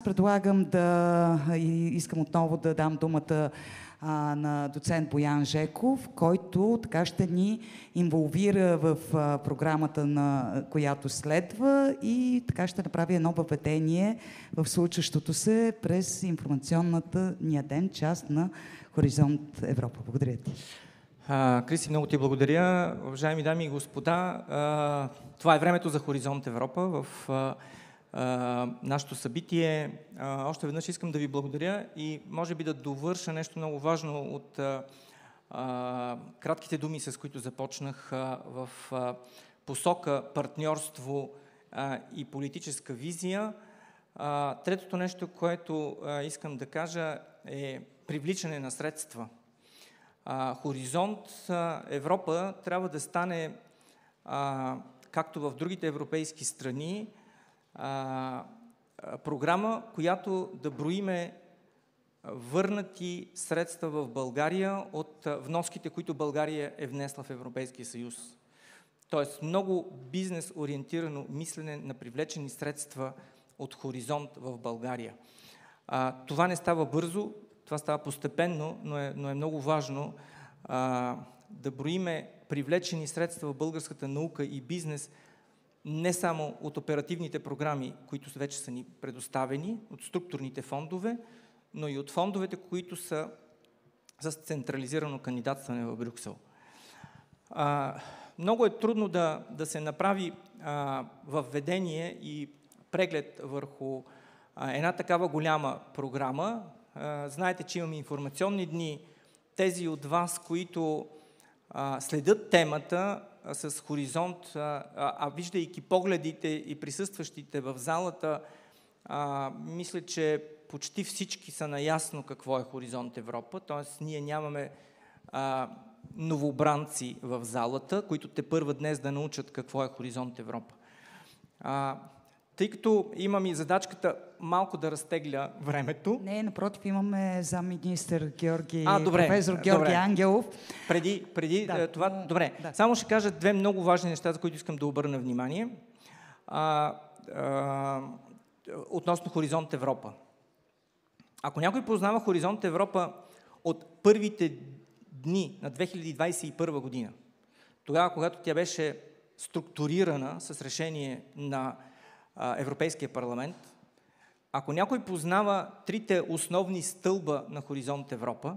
предлагам искам отново да дам думата на доцент Боян Жеков, който така ще ни инволвира в програмата, която следва, и така ще направи едно въведение в случващото се през информационната ния ден, част на Хоризонт Европа. Благодаря ти. Криси, много ти благодаря. Уважаеми дами и господа, това е времето за Хоризонт Европа в нашето събитие. Още веднъж искам да ви благодаря и може би да довърша нещо много важно от кратките думи, с които започнах в посока партньорство и политическа визия. Третото нещо, което искам да кажа, е привличане на средства. Хоризонт Европа трябва да стане, както в другите европейски страни, програма, която да броиме върнати средства в България от вноските, които България е внесла в Европейския съюз. Тоест много бизнес-ориентирано мислене на привлечени средства от Хоризонт в България. Това не става бързо, това става постепенно, но е много важно да броиме привлечени средства в българската наука и бизнес не само от оперативните програми, които вече са ни предоставени, от структурните фондове, но и от фондовете, които са с централизирано кандидатстване в Брюксел. Много е трудно да се направи въведение и преглед върху една такава голяма програма. Знаете, че имаме информационни дни. Тези от вас, които следят темата с Хоризонт, виждайки погледите и присъстващите в залата, мисля, че почти всички са наясно какво е Хоризонт Европа, т.е. ние нямаме новобранци в залата, които тепърва днес да научат какво е Хоризонт Европа. Тъй като имам и задачката малко да разтегля времето. Не, напротив, имаме замминистър професор Георги Ангелов. Преди това, добре. Да. Само ще кажа две много важни неща, за които искам да обърна внимание. Относно Хоризонт Европа. Ако някой познава Хоризонт Европа от първите дни на 2021 година, тогава, когато тя беше структурирана с решение на Европейския парламент, ако някой познава трите основни стълба на Хоризонт Европа,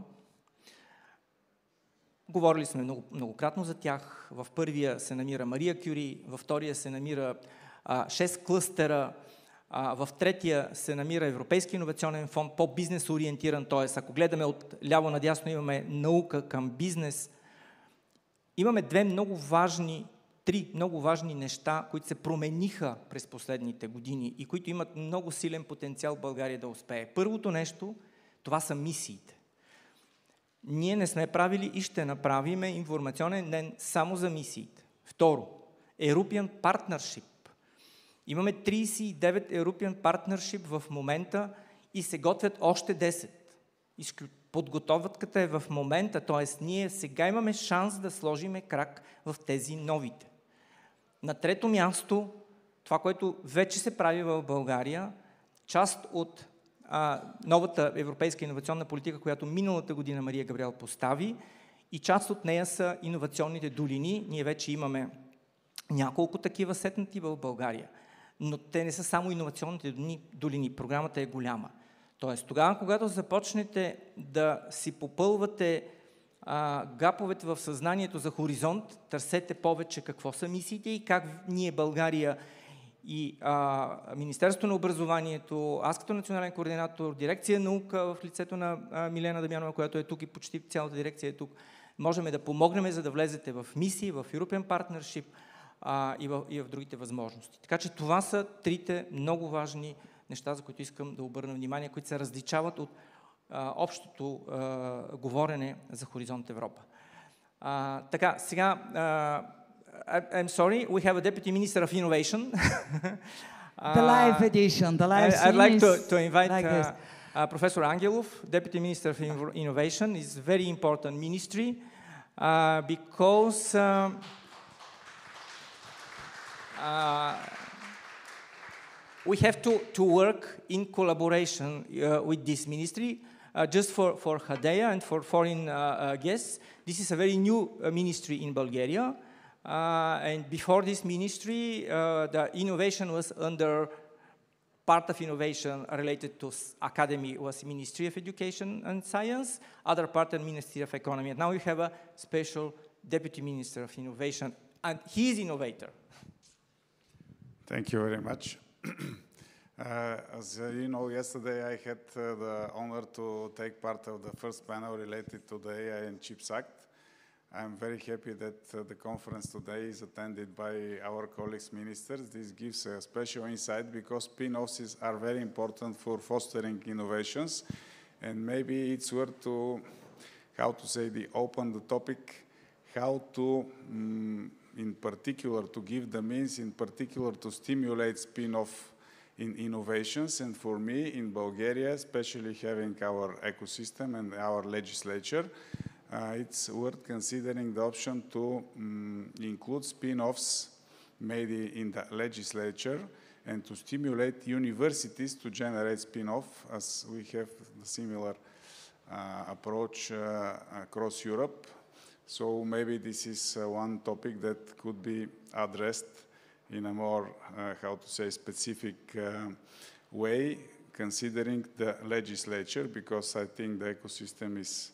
говорили сме многократно за тях. В първия се намира Мария Кюри, във втория се намира 6 клъстера, в третия се намира Европейски иновационен фонд, по-бизнес ориентиран, т.е. ако гледаме от ляво надясно имаме наука към бизнес. Имаме три много важни неща, които се промениха през последните години и които имат много силен потенциал България да успее. Първото нещо, това са мисиите. Ние не сме правили и ще направим информационен ден само за мисиите. Второ, European Partnership. Имаме 39 European Partnership в момента и се готвят още 10. Подготовката е в момента, т.е. ние сега имаме шанс да сложиме крак в тези новите. На трето място, това, което вече се прави в България, част от новата европейска иновационна политика, която миналата година Мария Габриел постави, и част от нея са иновационните долини. Ние вече имаме няколко такива сетнати в България. Но те не са само иновационните долини. Програмата е голяма. Тоест, тогава, когато започнете да си попълвате гаповете в съзнанието за Хоризонт, търсете повече какво са мисиите и как ние, България и Министерството на образованието, аз като национален координатор, дирекция наука в лицето на Милена Дамянова, която е тук и почти цялата дирекция е тук, можем да помогнем, за да влезете в мисии, в European Partnership и в другите възможности. Така че това са трите много важни неща, за които искам да обърна внимание, които се различават от общото говорене за Хоризонт Европа. Така, сега, I'm sorry, we have a Deputy Minister of Innovation. The live edition, the live I'd like to invite like Professor Angelov, Deputy Minister of Innovation. It's a very important ministry because we have to work in collaboration with this ministry. Just for Hadeia and for foreign guests, this is a very new ministry in Bulgaria. And before this ministry, the innovation was under part of innovation related to academy was Ministry of Education and Science, other part of Ministry of Economy. And now we have a special Deputy Minister of Innovation, and he is innovator. Thank you very much. As you know, yesterday I had the honor to take part of the first panel related to the AI and Chips Act. I'm very happy that the conference today is attended by our colleagues ministers. This gives a special insight because spin-offs are very important for fostering innovations. And maybe it's worth to, open the topic, how to, in particular, to give the means, in particular, to stimulate spin-off in innovations. And for me, in Bulgaria, especially having our ecosystem and our legislature, it's worth considering the option to include spin-offs made in the legislature and to stimulate universities to generate spin-off, as we have the similar approach across Europe. So maybe this is one topic that could be addressed in a more, specific way, considering the legislature, because I think the ecosystem is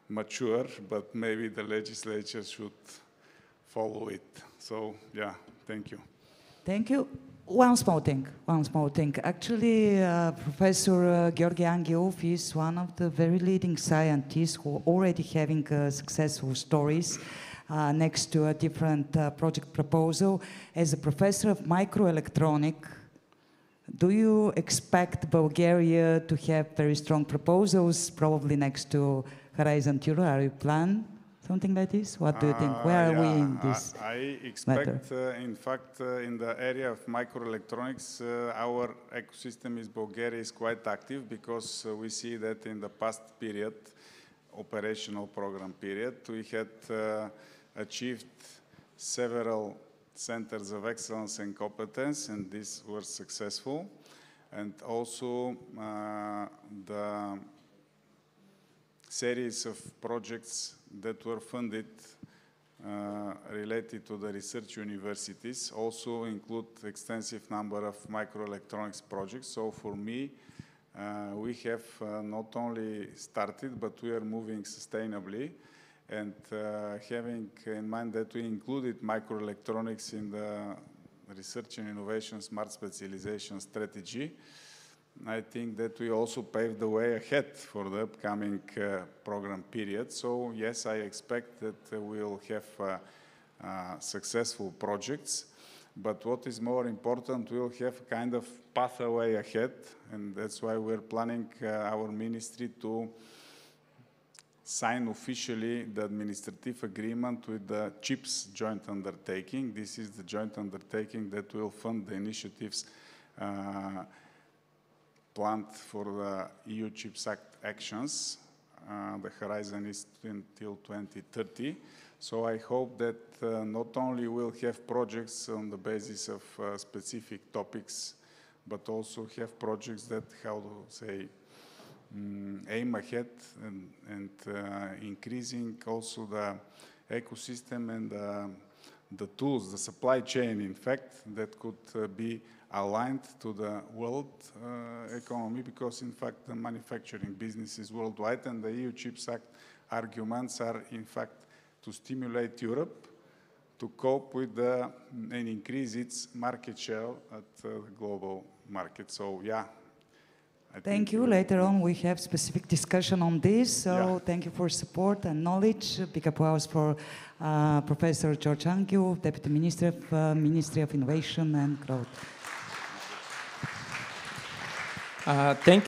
mature, but maybe the legislature should follow it. So, yeah, thank you. Thank you. One small thing. Actually, Professor Georgi Angiov is one of the very leading scientists who are already having successful stories next to a different project proposal. As a professor of microelectronics, do you expect Bulgaria to have very strong proposals, probably next to Horizon Europe? Are you plan something like this? What do you think? Where are we in this I expect, in fact, in the area of microelectronics, our ecosystem in Bulgaria is quite active because we see that in the past period, operational program period, we had achieved several centers of excellence and competence, and these were successful. And also the series of projects that were funded related to the research universities also include extensive number of microelectronics projects. So for me, we have not only started, but we are moving sustainably. And having in mind that we included microelectronics in the research and innovation smart specialization strategy, I think that we also paved the way ahead for the upcoming program period. So yes, I expect that we'll have successful projects, but what is more important, we'll have kind of pathway ahead, and that's why we're planning our ministry to sign officially the administrative agreement with the CHIPS joint undertaking. This is the joint undertaking that will fund the initiatives planned for the EU CHIPS Act actions. The horizon is until 2030. So I hope that not only we'll have projects on the basis of specific topics, but also have projects that, aim ahead and increasing also the ecosystem and the tools, the supply chain, in fact, that could be aligned to the world economy, because in fact the manufacturing business is worldwide, and the EU CHIPS Act arguments are in fact to stimulate Europe to cope with and increase its market share at the global market. So yeah. Thank you. Later on we have specific discussion on this, so yeah. Thank you for support and knowledge. Big applause for Professor George Angiov, Deputy Minister of Ministry of Innovation and Growth. Thank